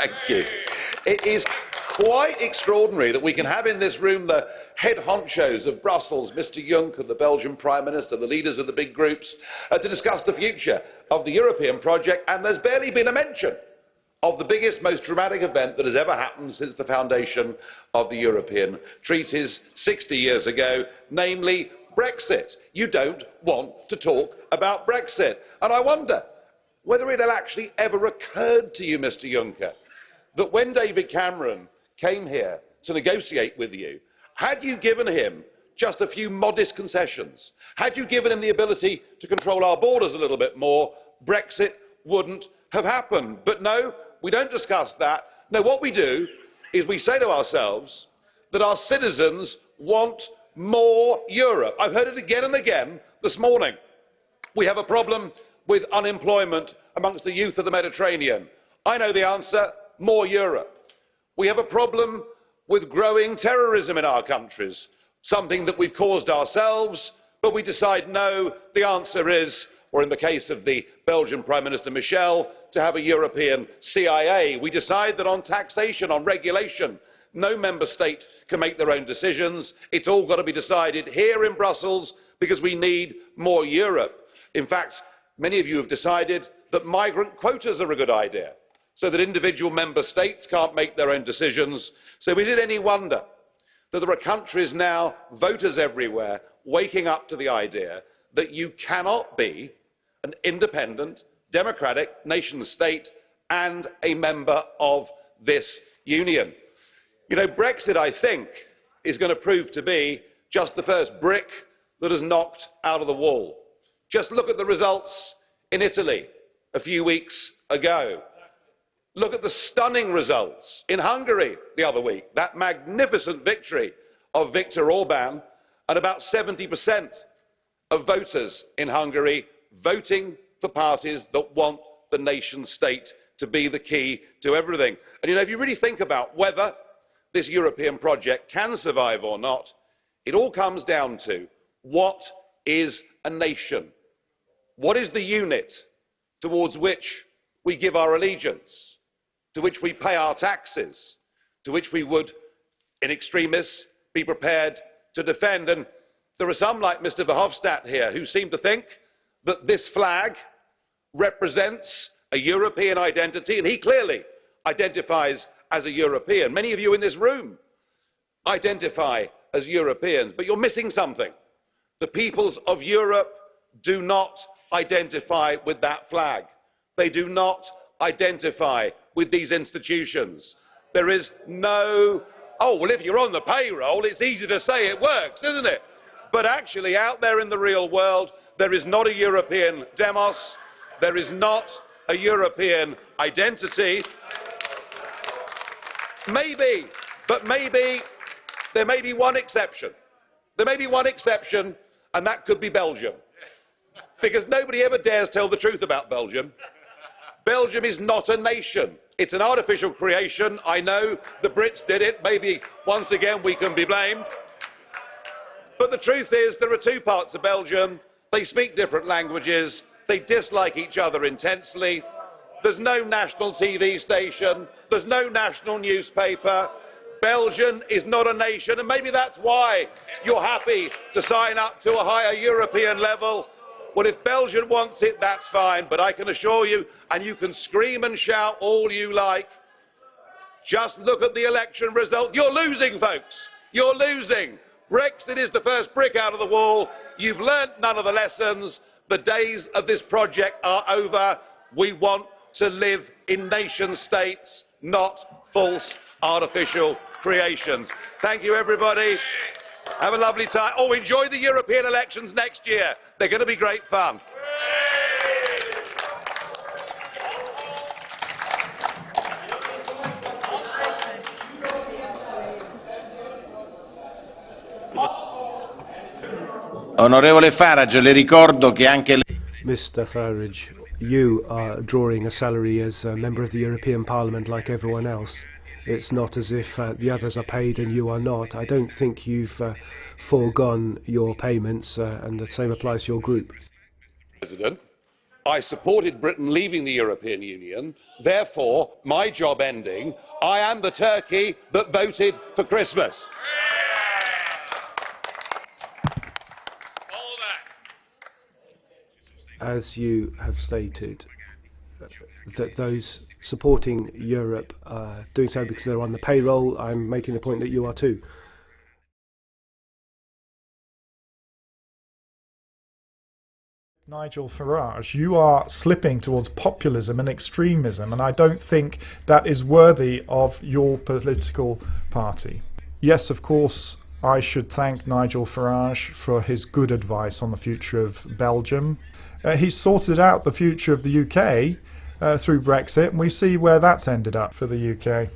Thank you. It is quite extraordinary that we can have in this room the head honchos of Brussels, Mr Juncker, the Belgian Prime Minister, the leaders of the big groups, to discuss the future of the European project, and there's barely been a mention of the biggest, most dramatic event that has ever happened since the foundation of the European treaties 60 years ago, namely Brexit. You don't want to talk about Brexit. And I wonder whether it had actually ever occurred to you, Mr Juncker, that when David Cameron came here to negotiate with you, had you given him just a few modest concessions, had you given him the ability to control our borders a little bit more, Brexit wouldn't have happened. But no, we don't discuss that. No, what we do is we say to ourselves that our citizens want more Europe. I've heard it again and again this morning. We have a problem with unemployment amongst the youth of the Mediterranean. I know the answer: more Europe. We have a problem with growing terrorism in our countries, something that we've caused ourselves, but we decide no, the answer is, or in the case of the Belgian Prime Minister Michel, to have a European CIA. We decide that on taxation, on regulation, no member state can make their own decisions. It's all got to be decided here in Brussels because we need more Europe. In fact, many of you have decided that migrant quotas are a good idea, so that individual member states can't make their own decisions. So is it any wonder that there are countries now, voters everywhere, waking up to the idea that you cannot be an independent, democratic nation state and a member of this union? You know, Brexit, I think, is going to prove to be just the first brick that is knocked out of the wall. Just look at the results in Italy a few weeks ago. Look at the stunning results in Hungary the other week, that magnificent victory of Viktor Orban, and about 70% of voters in Hungary voting for parties that want the nation state to be the key to everything. And you know, if you really think about whether this European project can survive or not, it all comes down to what is a nation? What is the unit towards which we give our allegiance, to which we pay our taxes, to which we would, in extremis, be prepared to defend? And there are some, like Mr Verhofstadt here, who seem to think that this flag represents a European identity, and he clearly identifies as a European. Many of you in this room identify as Europeans, but you're missing something. The peoples of Europe do not identify with that flag. They do not identify with these institutions. There is no, oh, well, if you're on the payroll, it's easy to say it works, isn't it? But actually, out there in the real world, there is not a European demos, there is not a European identity. Maybe, but maybe, there may be one exception. There may be one exception, and that could be Belgium. Because nobody ever dares tell the truth about Belgium. Belgium is not a nation. It's an artificial creation. I know the Brits did it. Maybe once again we can be blamed. But the truth is, there are two parts of Belgium. They speak different languages. They dislike each other intensely. There's no national TV station. There's no national newspaper. Belgium is not a nation, and maybe that's why you're happy to sign up to a higher European level. Well, if Belgium wants it, that's fine, but I can assure you, and you can scream and shout all you like, just look at the election result. You're losing, folks. You're losing. Brexit is the first brick out of the wall. You've learnt none of the lessons. The days of this project are over. We want to live in nation states, not false artificial creations. Thank you, everybody. Have a lovely time. Oh, enjoy the European elections next year. They're going to be great fun. Onorevole Farage, le ricordo che anche lei... Mr Farage, you are drawing a salary as a member of the European Parliament like everyone else. It's not as if the others are paid and you are not. I don't think you've foregone your payments, and the same applies to your group. President, I supported Britain leaving the European Union. Therefore, my job ending, I am the turkey that voted for Christmas. As you have stated, that those supporting Europe are doing so because they're on the payroll, I'm making the point that you are too. Nigel Farage, you are slipping towards populism and extremism, and I don't think that is worthy of your political party. Yes, of course, I should thank Nigel Farage for his good advice on the future of Belgium. He's sorted out the future of the UK through Brexit, and we see where that's ended up for the UK.